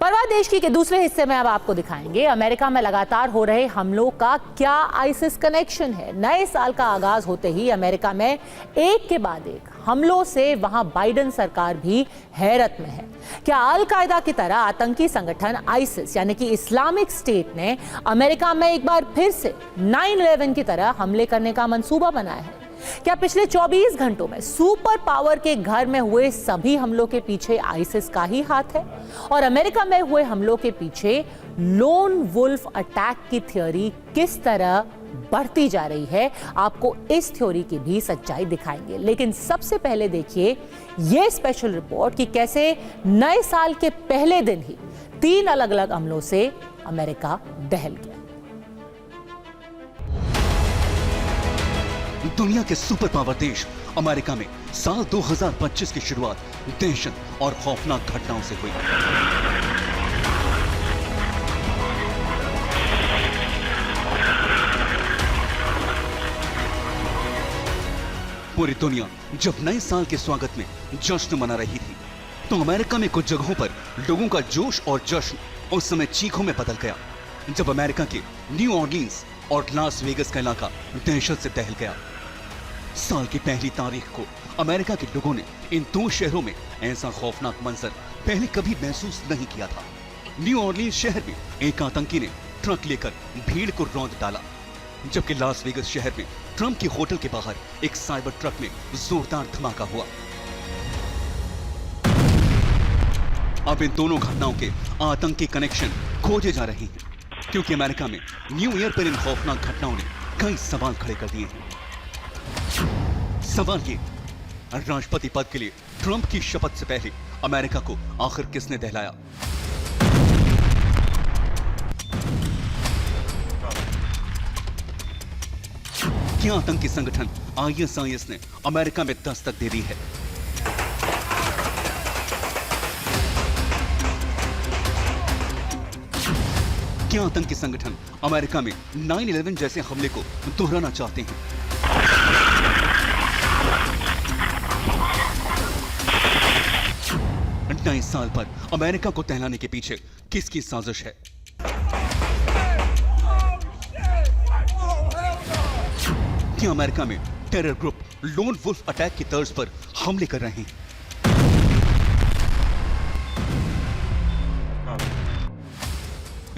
परवाह देश की के दूसरे हिस्से में अब आपको दिखाएंगे अमेरिका में लगातार हो रहे हमलों का क्या आईसिस कनेक्शन है। नए साल का आगाज होते ही अमेरिका में एक के बाद एक हमलों से वहां बाइडेन सरकार भी हैरत में है। क्या अल कायदा की तरह आतंकी संगठन आईसिस यानी कि इस्लामिक स्टेट ने अमेरिका में एक बार फिर से 9/11 की तरह हमले करने का मंसूबा बनाया है? क्या पिछले 24 घंटों में सुपर पावर के घर में हुए सभी हमलों के पीछे आईसिस का ही हाथ है? और अमेरिका में हुए हमलों के पीछे लोन वुल्फ अटैक की थ्योरी किस तरह बढ़ती जा रही है? आपको इस थ्योरी की भी सच्चाई दिखाएंगे, लेकिन सबसे पहले देखिए यह स्पेशल रिपोर्ट कि कैसे नए साल के पहले दिन ही 3 अलग अलग हमलों से अमेरिका दहल गया। दुनिया के सुपर पावर देश अमेरिका में साल 2025 की शुरुआत दहशत और खौफनाक घटनाओं से हुई। पूरी दुनिया जब नए साल के स्वागत में जश्न मना रही थी, तो अमेरिका में कुछ जगहों पर लोगों का जोश और जश्न उस समय चीखों में बदल गया, जब अमेरिका के न्यू ऑर्लिन्स और लास वेगस का इलाका दहशत से दहल गया। साल की पहली तारीख को अमेरिका के लोगों ने इन 2 शहरों में ऐसा खौफनाक मंजर पहले कभी महसूस नहीं किया था। न्यू ऑर्लिन्स शहर में एक आतंकी ने ट्रक लेकर भीड़ को रौंद डाला, जबकि लास वेगस शहर में ट्रंप के होटल के बाहर एक साइबर ट्रक में जोरदार धमाका हुआ। अब इन दोनों घटनाओं के आतंकी कनेक्शन खोजे जा रहे हैं, क्योंकि अमेरिका में न्यू ईयर पर इन खौफनाक घटनाओं ने कई सवाल खड़े कर दिए हैं। सवाल ये, राष्ट्रपति पद के लिए ट्रंप की शपथ से पहले अमेरिका को आखिर किसने दहलाया? क्या आतंकी संगठन आईएसआईएस ने अमेरिका में दस्तक दे दी है? क्या आतंकी संगठन अमेरिका में 9/11 जैसे हमले को दोहराना चाहते हैं? नए साल पर अमेरिका को दहलाने के पीछे किसकी साजिश है? क्या अमेरिका में terror group lone wolf attack की तर्ज पर हमले कर रहे हैं?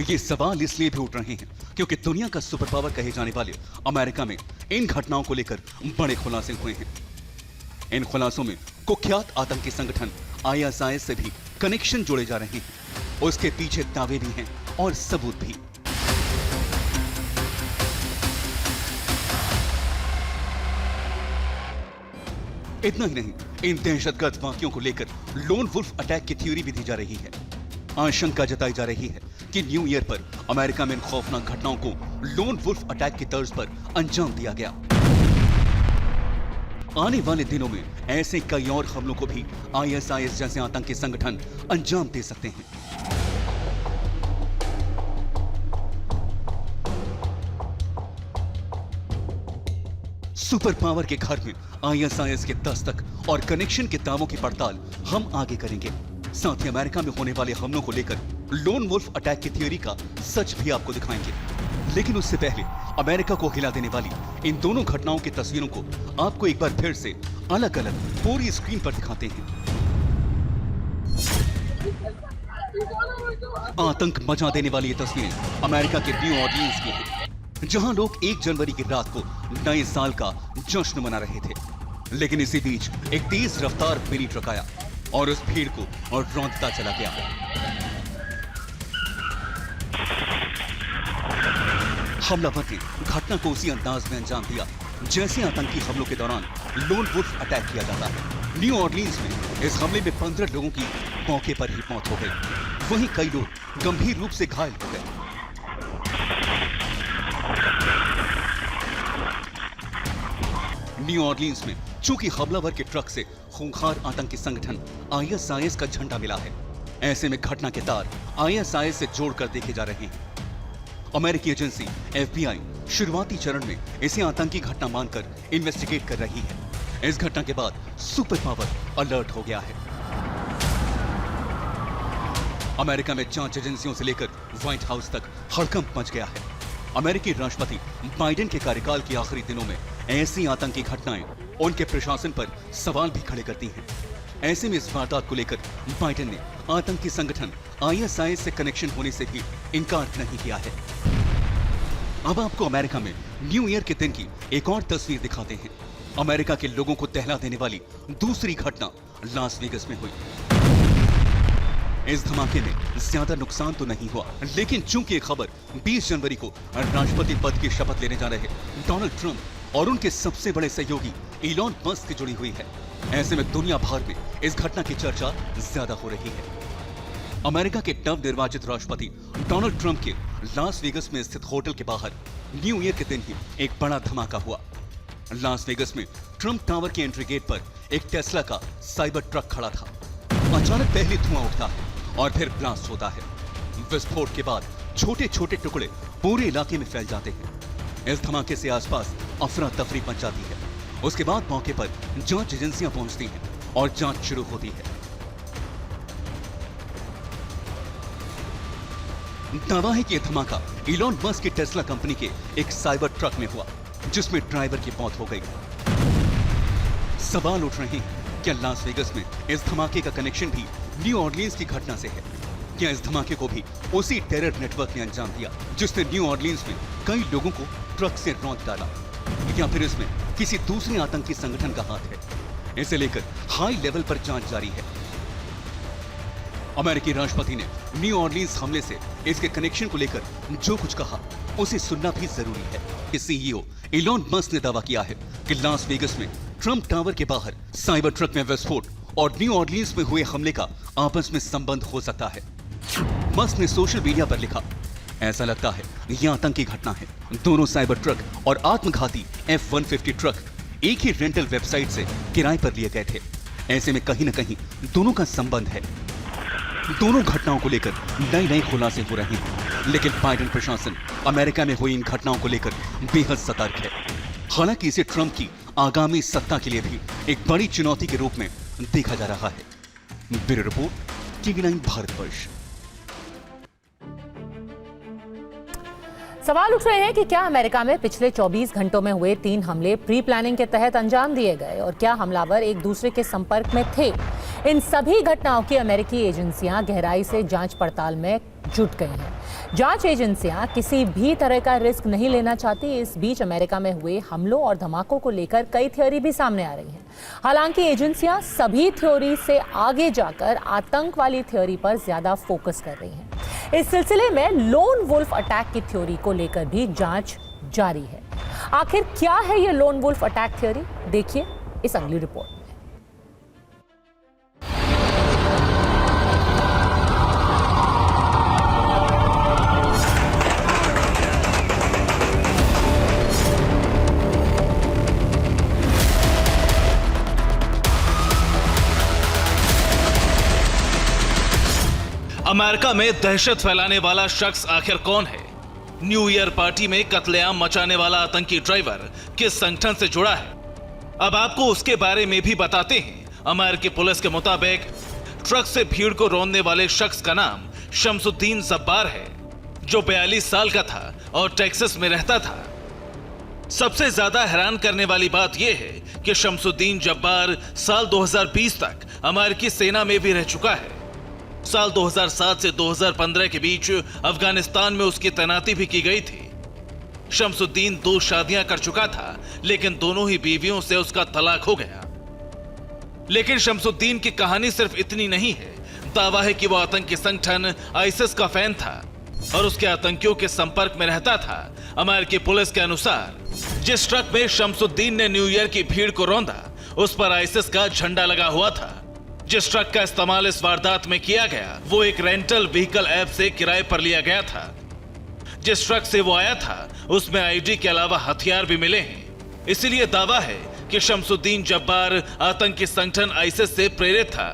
ये सवाल इसलिए भी उठ रहे हैं क्योंकि दुनिया का सुपर पावर कहे जाने वाले अमेरिका में इन घटनाओं को लेकर बड़े खुलासे हुए हैं। इन खुलासों में कुख्यात आतंकी संगठन आईएसआईएस से भी कनेक्शन जोड़े जा रहे हैं। उसके पीछे दावे भी हैं और सबूत भी। इतना ही नहीं, इन दहशतगर्द वाकयों को लेकर लोन वुल्फ अटैक की थ्योरी भी दी जा रही है। आशंका जताई जा रही है कि न्यू ईयर पर अमेरिका में इन खौफनाक घटनाओं को लोन वुल्फ अटैक की तर्ज पर अंजाम दिया गया। आने वाले दिनों में ऐसे कई और हमलों को भी आईएसआईएस जैसे आतंकी संगठन अंजाम दे सकते हैं। सुपर पावर के घर में आईएसआईएस के दस्तक और कनेक्शन के दावों की पड़ताल हम आगे करेंगे। साथ ही अमेरिका में होने वाले हमलों को लेकर लोन वुल्फ अटैक की थ्योरी का सच भी आपको दिखाएंगे। लेकिन उससे पहले अमेरिका को हिला देने वाली इन दोनों घटनाओं की तस्वीरों को आपको एक बार फिर से अलग अलग पूरी स्क्रीन पर दिखाते हैं। आतंक मचा देने वाली ये तस्वीरें अमेरिका के न्यू ऑर्लिन्स की हैं, जहां लोग 1 जनवरी की रात को नए साल का जश्न मना रहे थे। लेकिन इसी बीच एक तेज रफ्तार मिनी ट्रक आया और उस भीड़ को और रौंदता चला गया। हमलावर ने घटना को उसी अंदाज में अंजाम दिया जैसे आतंकी हमलों के दौरान लोन वुल्फ अटैक किया जाता है। न्यू ऑर्लिन्स में इस हमले में 15 लोगों की मौके पर ही मौत हो गई। वहीं कई लोग गंभीर रूप से घायल हो गए। न्यू ऑर्लिन्स में चूंकि हमलावर के ट्रक से खूंखार आतंकी संगठन आईएसआईएस का झंडा मिला है, ऐसे में घटना के तार आईएसआईएस से जोड़कर देखे जा रहे हैं। अमेरिकी एजेंसी एफबीआई शुरुआती चरण में इसे आतंकी घटना मानकर इन्वेस्टिगेट कर रही है। इस घटना के बाद सुपर पावर अलर्ट हो गया है। अमेरिका में जांच एजेंसियों से लेकर व्हाइट हाउस तक हड़कंप मच गया है। अमेरिकी राष्ट्रपति बाइडेन के कार्यकाल के आखिरी दिनों में ऐसी आतंकी घटनाएं उनके प्रशासन पर सवाल भी खड़े करती हैं। ऐसे में इस वारदात को लेकर बाइडेन ने आतंकी संगठन ISIS से कनेक्शन होने से भी इनकार नहीं किया है। अब आपको अमेरिका में न्यू ईयर के दिन की एक और तस्वीर दिखाते हैं। अमेरिका के लोगों को दहला देने वाली दूसरी घटना लास वेगस में हुई। इस धमाके में ज्यादा नुकसान तो नहीं हुआ, लेकिन चूंकि यह खबर 20 जनवरी को राष्ट्रपति पद की शपथ लेने जा रहे डोनाल्ड ट्रंप और उनके सबसे बड़े सहयोगी इलॉन मस्क से जुड़ी हुई है, ऐसे में दुनिया भर में इस घटना की चर्चा ज्यादा हो रही है। अमेरिका के नवनिर्वाचित राष्ट्रपति डोनाल्ड ट्रंप के लास वेगस में स्थित होटल के बाहर न्यू ईयर के दिन ही एक बड़ा धमाका हुआ। लास वेगस में ट्रंप टावर के एंट्री गेट पर एक टेस्ला का साइबर ट्रक खड़ा था। अचानक पहले धुआं उठता है और फिर ब्लास्ट होता है। विस्फोट के बाद छोटे छोटे टुकड़े पूरे इलाके में फैल जाते हैं। इस धमाके से आसपास अफरा तफरी मच जाती है। उसके बाद मौके पर जांच एजेंसियां पहुंचती हैं और जांच शुरू होती है। दावा है कि यह धमाका इलॉन मस्क की टेस्ला कंपनी के एक साइबर ट्रक में हुआ, जिसमें ड्राइवर की मौत हो गई। सवाल उठ रहे हैं, क्या लास वेगस में इस धमाके का कनेक्शन भी न्यू ऑरलियंस की घटना से है? क्या इस धमाके को भी उसी टेरर नेटवर्क ने अंजाम दिया जिसने न्यू ऑरलियंस में कई लोगों को ट्रक से रौंद डाला? या फिर इसमें किसी दूसरे आतंकी संगठन का हाथ है? इसे लेकर हाई लेवल पर जांच जारी है। अमेरिकी राष्ट्रपति ने न्यू ऑरलियंस हमले से इसके कनेक्शन को लेकर जो कुछ कहा उसे सुनना भी जरूरी है। CEO इलॉन मस्क ने दावा किया है कि लास वेगस में ट्रंप टावर के बाहर साइबर ट्रक में विस्फोट और न्यू ऑरलियंस में हुए हमले का आपस में संबंध हो सकता है। मस्क ने सोशल मीडिया पर लिखा, ऐसा लगता है यह आतंकी घटना है। दोनों साइबर ट्रक और आत्मघाती F-150 ट्रक एक ही रेंटल वेबसाइट से किराए पर लिए गए थे। ऐसे में कहीं न कहीं दोनों का संबंध है। दोनों घटनाओं को लेकर नए खुलासे हो रहे हैं, लेकिन बाइडेन प्रशासन अमेरिका में हुई इन घटनाओं को लेकर बेहद सतर्क है। हालांकि इसे ट्रंप की आगामी सत्ता के लिए भी एक बड़ी चुनौती के रूप में देखा जा रहा है। Bureau report, TV9 Bharatvarsh. सवाल उठ रहे हैं कि क्या अमेरिका में पिछले 24 घंटों में हुए 3 हमले प्री प्लानिंग के तहत अंजाम दिए गए और क्या हमलावर एक दूसरे के संपर्क में थे? इन सभी घटनाओं की अमेरिकी एजेंसियां गहराई से जांच पड़ताल में जुट गई हैं। जांच एजेंसियां किसी भी तरह का रिस्क नहीं लेना चाहती। इस बीच अमेरिका में हुए हमलों और धमाकों को लेकर कई थ्योरी भी सामने आ रही हैं। हालांकि एजेंसियां सभी थ्योरी से आगे जाकर आतंक वाली थ्योरी पर ज्यादा फोकस कर रही हैं। इस सिलसिले में लोन वुल्फ अटैक की थ्योरी को लेकर भी जांच जारी है। आखिर क्या है ये लोन वुल्फ अटैक थ्योरी? देखिए इस अगली रिपोर्ट में। अमेरिका में दहशत फैलाने वाला शख्स आखिर कौन है? न्यू ईयर पार्टी में कत्लेआम मचाने वाला आतंकी ड्राइवर किस संगठन से जुड़ा है? अब आपको उसके बारे में भी बताते हैं। अमेरिकी पुलिस के मुताबिक ट्रक से भीड़ को रौंदने वाले शख्स का नाम शमसुद्दीन जब्बार है, जो 42 साल का था और टेक्सास में रहता था। सबसे ज्यादा हैरान करने वाली बात यह है कि शमसुद्दीन जब्बार साल 2020 तक अमेरिकी सेना में भी रह चुका है। साल 2007 से 2015 के बीच अफगानिस्तान में उसकी तैनाती भी की गई थी। शमसुद्दीन 2 शादियां कर चुका था, लेकिन दोनों ही बीवियों से उसका तलाक हो गया। लेकिन शमसुद्दीन की कहानी सिर्फ इतनी नहीं है। दावा है कि वो आतंकी संगठन आईसिस का फैन था और उसके आतंकियों के संपर्क में रहता था। अमेरिकी पुलिस के अनुसार जिस ट्रक में शमसुद्दीन ने न्यू ईयर की भीड़ को रौंदा, उस पर आईसिस का झंडा लगा हुआ था। जिस ट्रक का इस्तेमाल इस वारदात में किया गया, वो एक रेंटल व्हीकल ऐप से किराए पर लिया गया था। जिस ट्रक से वो आया था, उसमें आईडी के अलावा हथियार भी मिले हैं। इसीलिए दावा है कि शमसुद्दीन जब्बार आतंकी संगठन आईसिस से प्रेरित था।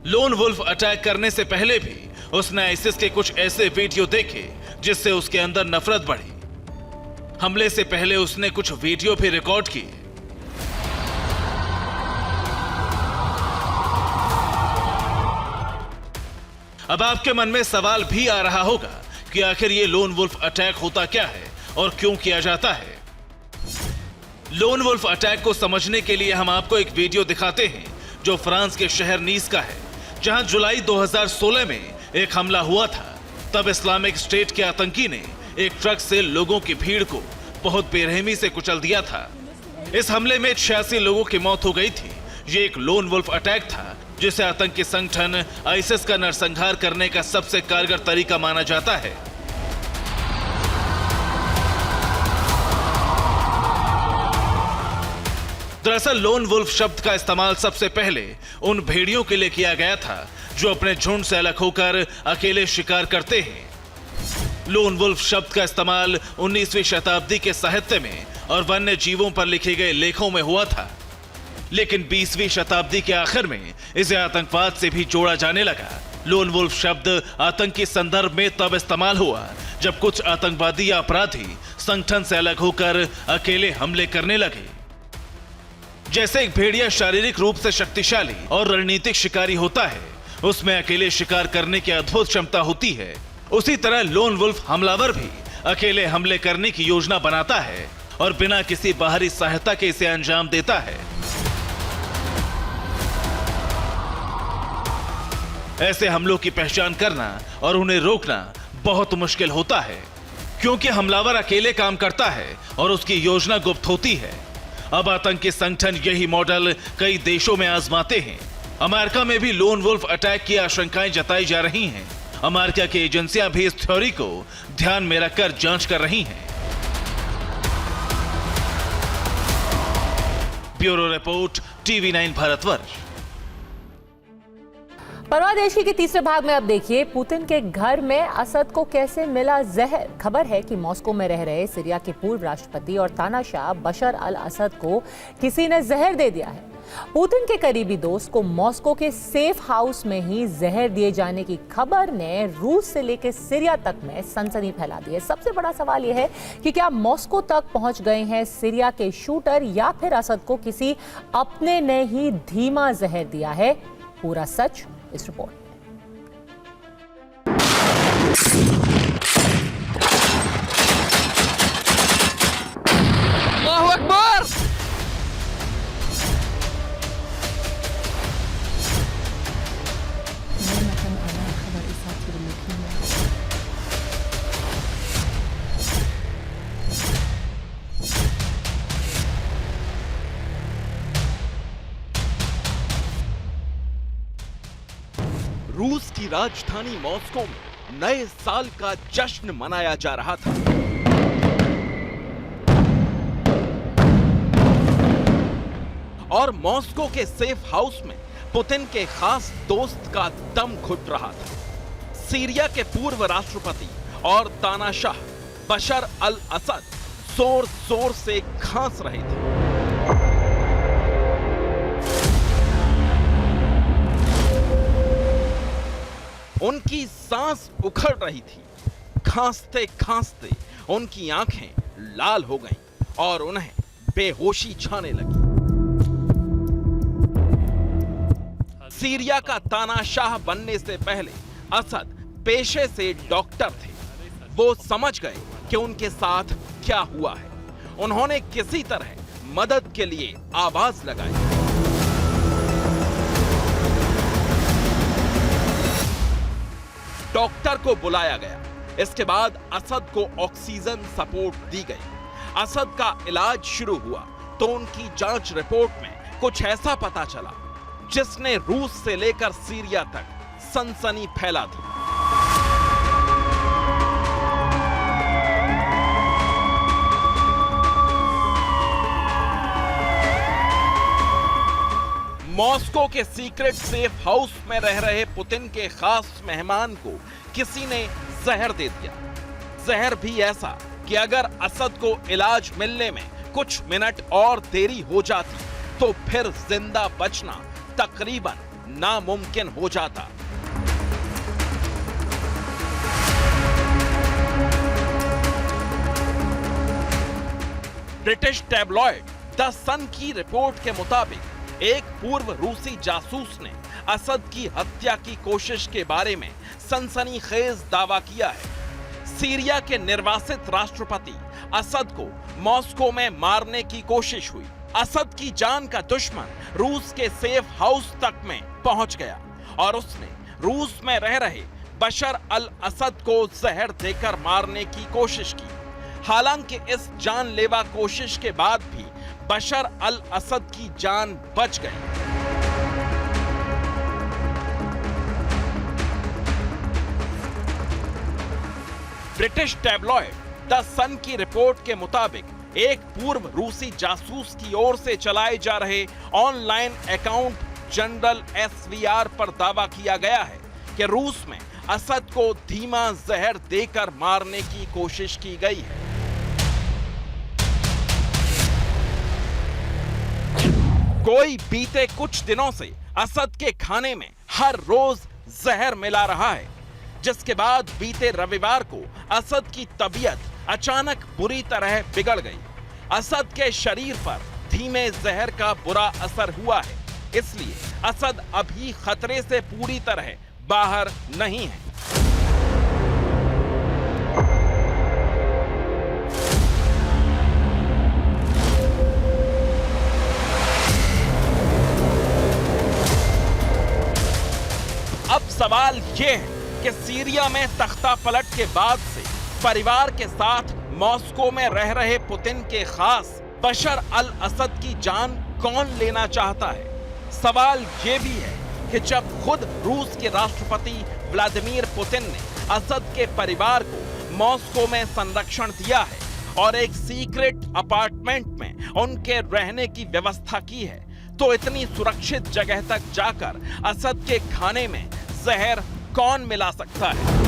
लोन वुल्फ अटैक करने से पहले भी उसने आईसिस के कुछ ऐसे वीडियो देखे जिससे उसके अंदर नफरत बढ़ी। हमले से पहले उसने कुछ वीडियो भी रिकॉर्ड किए। अब आपके मन में सवाल भी आ रहा होगा कि आखिर ये लोन वुल्फ अटैक होता क्या है और क्यों किया जाता है। लोन वुल्फ अटैक को समझने के लिए हम आपको एक वीडियो दिखाते हैं जो फ्रांस के शहर नीस का है, जहां जुलाई 2016 में एक हमला हुआ था। तब इस्लामिक स्टेट के आतंकी ने एक ट्रक से लोगों की भीड़ को बहुत बेरहमी से कुचल दिया था। इस हमले में 86 लोगों की मौत हो गई थी। ये एक लोन वुल्फ अटैक था जिसे आतंकी संगठन आईसिस का नरसंहार करने का सबसे कारगर तरीका माना जाता है। दरअसल लोन वुल्फ शब्द का इस्तेमाल सबसे पहले उन भेड़ियों के लिए किया गया था जो अपने झुंड से अलग होकर अकेले शिकार करते हैं। लोन वुल्फ शब्द का इस्तेमाल 19वीं शताब्दी के साहित्य में और वन्य जीवों पर लिखे गए लेखों में हुआ था, लेकिन 20वीं शताब्दी के आखिर में इसे आतंकवाद से भी जोड़ा जाने लगा। लोन वुल्फ शब्द आतंकी संदर्भ में तब इस्तेमाल हुआ जब कुछ आतंकवादी या अपराधी संगठन से अलग होकर अकेले हमले करने लगे। जैसे एक भेड़िया शारीरिक रूप से शक्तिशाली और रणनीतिक शिकारी होता है, उसमें अकेले शिकार करने की अद्भुत क्षमता होती है, उसी तरह लोन वुल्फ हमलावर भी अकेले हमले करने की योजना बनाता है और बिना किसी बाहरी सहायता के इसे अंजाम देता है। ऐसे हमलों की पहचान करना और उन्हें रोकना बहुत मुश्किल होता है, क्योंकि हमलावर अकेले काम करता है और उसकी योजना गुप्त होती है। अब आतंकी संगठन यही मॉडल कई देशों में आजमाते हैं। अमेरिका में भी लोन वुल्फ अटैक की आशंकाएं जताई जा रही हैं। अमेरिका की एजेंसियां भी इस थ्योरी को ध्यान में रखकर जांच कर रही हैं। Bureau report, TV9 Bharatvarsh. परवाह देशी के तीसरे भाग में अब देखिए पुतिन के घर में असद को कैसे मिला जहर। खबर है कि मॉस्को में रह रहे सीरिया के पूर्व राष्ट्रपति और तानाशाह बशर अल असद को किसी ने जहर दे दिया है। पुतिन के करीबी दोस्त को मॉस्को के सेफ हाउस में ही जहर दिए जाने की खबर ने रूस से लेकर सीरिया तक में सनसनी फैला दी है। सबसे बड़ा सवाल यह है कि क्या मॉस्को तक पहुंच गए हैं सीरिया के शूटर या फिर असद को किसी अपने ने ही धीमा जहर दिया है। पूरा सच इस रिपोर्ट में। अल्लाहू अकबर। रूस की राजधानी मॉस्को में नए साल का जश्न मनाया जा रहा था। और मॉस्को के सेफ हाउस में पुतिन के खास दोस्त का दम घुट रहा था। सीरिया के पूर्व राष्ट्रपति और तानाशाह बशर अल असद जोर जोर से खांस रहे थे। उनकी सांस उखड़ रही थी। खांसते खांसते उनकी आंखें लाल हो गईं और उन्हें बेहोशी छाने लगी। सीरिया का तानाशाह बनने से पहले असद पेशे से डॉक्टर थे। वो समझ गए कि उनके साथ क्या हुआ है। उन्होंने किसी तरह मदद के लिए आवाज लगाई। डॉक्टर को बुलाया गया। इसके बाद असद को ऑक्सीजन सपोर्ट दी गई। असद का इलाज शुरू हुआ तो उनकी जांच रिपोर्ट में कुछ ऐसा पता चला जिसने रूस से लेकर सीरिया तक सनसनी फैला दी। मॉस्को के सीक्रेट सेफ हाउस में रह रहे पुतिन के खास मेहमान को किसी ने जहर दे दिया। जहर भी ऐसा कि अगर असद को इलाज मिलने में कुछ मिनट और देरी हो जाती तो फिर जिंदा बचना तकरीबन नामुमकिन हो जाता। ब्रिटिश टैबलॉइड द सन की रिपोर्ट के मुताबिक एक पूर्व रूसी जासूस ने असद की हत्या की कोशिश के बारे में सनसनीखेज दावा किया है। सीरिया के निर्वासित राष्ट्रपति असद को मॉस्को में मारने की कोशिश हुई। असद की जान का दुश्मन रूस के सेफ हाउस तक में पहुंच गया और उसने रूस में रह रहे बशर अल असद को जहर देकर मारने की कोशिश की। हालांकि इस जानलेवा कोशिश के बाद भी बशर अल असद की जान बच गई। ब्रिटिश टैबलॉइड द सन की रिपोर्ट के मुताबिक एक पूर्व रूसी जासूस की ओर से चलाए जा रहे ऑनलाइन अकाउंट जनरल SVR पर दावा किया गया है कि रूस में असद को धीमा जहर देकर मारने की कोशिश की गई है। कोई बीते कुछ दिनों से असद के खाने में हर रोज जहर मिला रहा है, जिसके बाद बीते रविवार को असद की तबीयत अचानक बुरी तरह बिगड़ गई। असद के शरीर पर धीमे जहर का बुरा असर हुआ है, इसलिए असद अभी खतरे से पूरी तरह बाहर नहीं है। अब सवाल यह है कि सीरिया में तख्ता पलट के बाद से परिवार के साथ मॉस्को में रह रहे पुतिन के खास बशर अल असद की जान कौन लेना चाहता है। सवाल यह भी है कि जब खुद रूस के राष्ट्रपति व्लादिमीर पुतिन ने असद के परिवार को मॉस्को में संरक्षण दिया है और एक सीक्रेट अपार्टमेंट में उनके रहने की व्यवस्था की है, तो इतनी सुरक्षित जगह तक जाकर असद के खाने में जहर कौन मिला सकता है?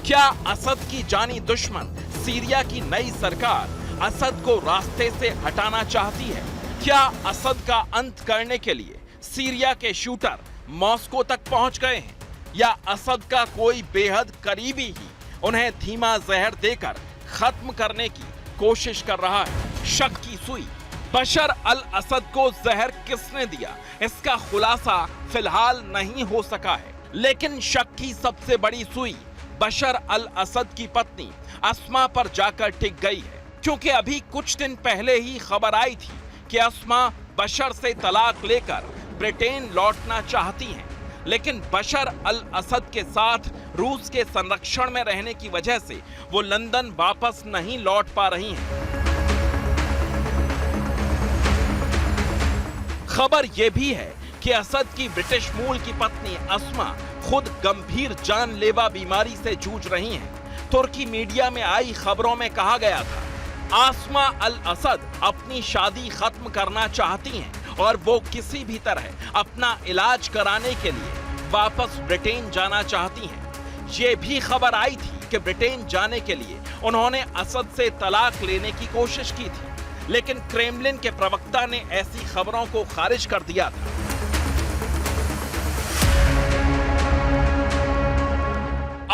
क्या असद की जानी दुश्मन सीरिया की नई सरकार असद को रास्ते से हटाना चाहती है? क्या असद का अंत करने के लिए सीरिया के शूटर मॉस्को तक पहुंच गए हैं, या असद का कोई बेहद करीबी ही उन्हें धीमा जहर देकर खत्म करने की कोशिश कर रहा है? शक की सुई बशर अल असद को जहर किसने दिया, इसका खुलासा फिलहाल नहीं हो सका है, लेकिन शक की सबसे बड़ी सुई बशर अल असद की पत्नी अस्मा पर जाकर टिक गई है, क्योंकि अभी कुछ दिन पहले ही खबर आई थी कि अस्मा बशर से तलाक लेकर ब्रिटेन लौटना चाहती हैं, लेकिन बशर अल असद के साथ रूस के संरक्षण में रहने की वजह से वो लंदन वापस नहीं लौट पा रही हैं। खबर यह भी है कि असद की ब्रिटिश मूल की पत्नी अस्मा खुद गंभीर जानलेवा बीमारी से जूझ रही हैं। तुर्की मीडिया में आई खबरों में कहा गया था आसमा अल असद अपनी शादी खत्म करना चाहती हैं और वो किसी भी तरह अपना इलाज कराने के लिए वापस ब्रिटेन जाना चाहती हैं। ये भी खबर आई थी कि ब्रिटेन जाने के लिए उन्होंने असद से तलाक लेने की कोशिश की थी, लेकिन क्रेमलिन के प्रवक्ता ने ऐसी खबरों को खारिज कर दिया था।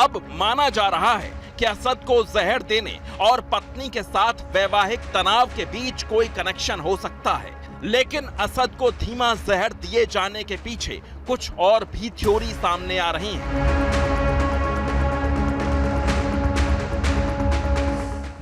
अब माना जा रहा है कि असद को जहर देने और पत्नी के साथ वैवाहिक तनाव के बीच कोई कनेक्शन हो सकता है, लेकिन असद को धीमा जहर दिए जाने के पीछे कुछ और भी थ्योरी सामने आ रही हैं।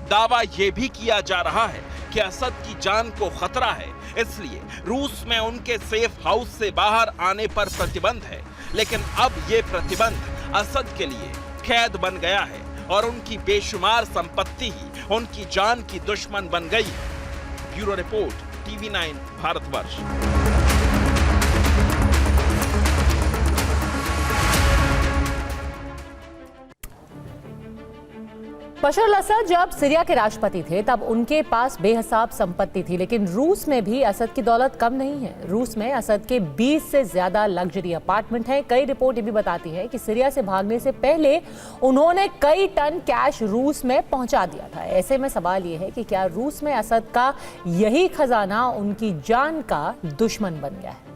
दावा यह भी किया जा रहा है कि असद की जान को खतरा है, इसलिए रूस में उनके सेफ हाउस से बाहर आने पर प्रतिबंध है, लेकिन अब ये प्रतिबंध असद के लिए कैद बन गया है और उनकी बेशुमार संपत्ति ही उनकी जान की दुश्मन बन गई है। Bureau report, TV9 Bharatvarsh. Bashar al Assad जब सीरिया के राष्ट्रपति थे तब उनके पास बेहिसाब संपत्ति थी, लेकिन रूस में भी असद की दौलत कम नहीं है। रूस में असद के 20 से ज्यादा लग्जरी अपार्टमेंट हैं। कई रिपोर्ट ये भी बताती है कि सीरिया से भागने से पहले उन्होंने कई टन कैश रूस में पहुंचा दिया था। ऐसे में सवाल ये है कि क्या रूस में असद का यही खजाना उनकी जान का दुश्मन बन गया है?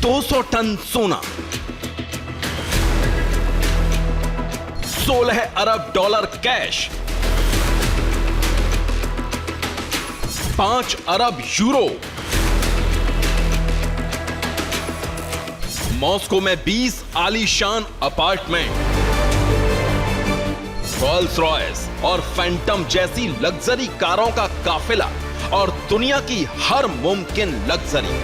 $200 टन सोना, 16 अरब डॉलर कैश, 5 अरब यूरो, मॉस्को में 20 आलीशान अपार्टमेंट, रोल्स रॉयस और फैंटम जैसी लग्जरी कारों का काफिला और दुनिया की हर मुमकिन लग्जरी।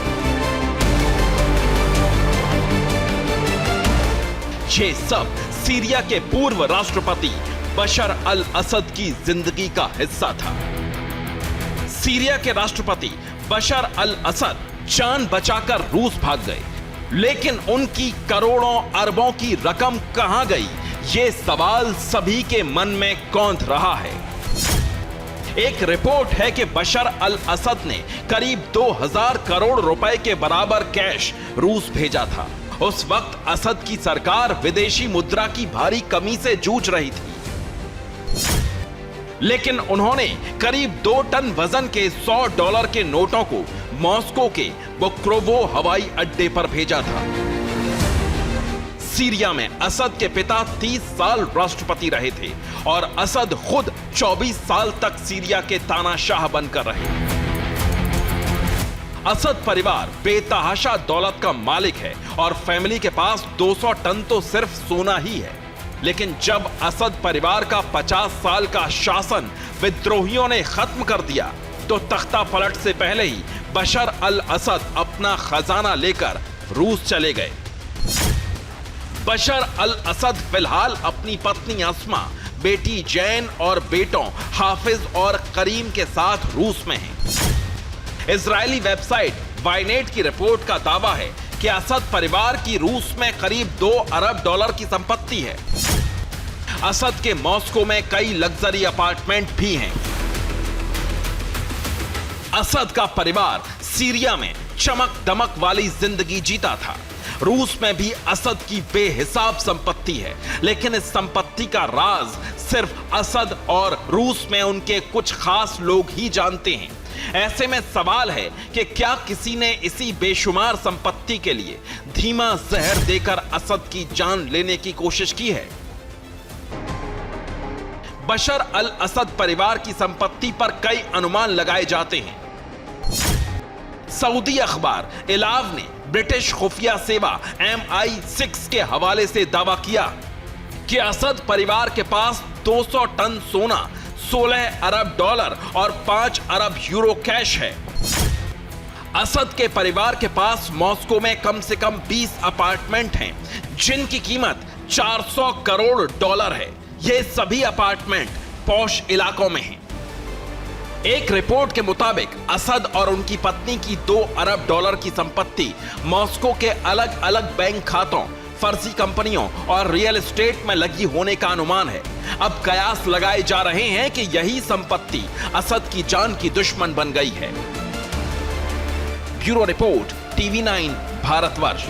ये सब सीरिया के पूर्व राष्ट्रपति बशर अल असद की जिंदगी का हिस्सा था। सीरिया के राष्ट्रपति बशर अल असद जान बचाकर रूस भाग गए, लेकिन उनकी करोड़ों अरबों की रकम कहां गई, ये सवाल सभी के मन में कौंध रहा है। एक रिपोर्ट है कि बशर अल असद ने करीब 2000 करोड़ रुपए के बराबर कैश रूस भेजा था। उस वक्त असद की सरकार विदेशी मुद्रा की भारी कमी से जूझ रही थी, लेकिन उन्होंने करीब 2 टन वजन के $100 के नोटों को मॉस्को के बुक्रोवो हवाई अड्डे पर भेजा था। सीरिया में असद के पिता 30 साल राष्ट्रपति रहे थे और असद खुद 24 साल तक सीरिया के तानाशाह बनकर रहे। असद परिवार बेतहाशा दौलत का मालिक है और फैमिली के पास 200 टन तो सिर्फ सोना ही है। लेकिन जब असद परिवार का 50 साल का शासन विद्रोहियों ने खत्म कर दिया, तो तख्ता पलट से पहले ही बशर अल असद अपना खजाना लेकर रूस चले गए। बशर अल असद फिलहाल अपनी पत्नी अस्मा, बेटी जैन और बेटों हाफिज और करीम के साथ रूस में हैं। इजरायली वेबसाइट वाइनेट की रिपोर्ट का दावा है कि असद परिवार की रूस में करीब 2 अरब डॉलर की संपत्ति है। असद के मॉस्को में कई लग्जरी अपार्टमेंट भी हैं। असद का परिवार सीरिया में चमक दमक वाली जिंदगी जीता था। रूस में भी असद की बेहिसाब संपत्ति है, लेकिन इस संपत्ति का राज सिर्फ असद और रूस में उनके कुछ खास लोग ही जानते हैं। ऐसे में सवाल है कि क्या किसी ने इसी बेशुमार संपत्ति के लिए धीमा जहर देकर असद की जान लेने की कोशिश की है? बशर अल असद परिवार की संपत्ति पर कई अनुमान लगाए जाते हैं। सऊदी अखबार इलाव ने ब्रिटिश खुफिया सेवा MI6 के हवाले से दावा किया कि असद परिवार के पास 200 टन सोना, 16 अरब डॉलर और 5 अरब यूरो कैश है। असद के परिवार के पास मॉस्को में कम से कम 20 अपार्टमेंट हैं, जिनकी कीमत 400 करोड़ डॉलर है। ये सभी अपार्टमेंट पॉश इलाकों में हैं। एक रिपोर्ट के मुताबिक असद और उनकी पत्नी की 2 अरब डॉलर की संपत्ति मॉस्को के अलग अलग बैंक खातों, फर्जी कंपनियों और रियल एस्टेट में लगी होने का अनुमान है। अब कयास लगाए जा रहे हैं कि यही संपत्ति असद की जान की दुश्मन बन गई है। Bureau report, TV9 Bharatvarsh.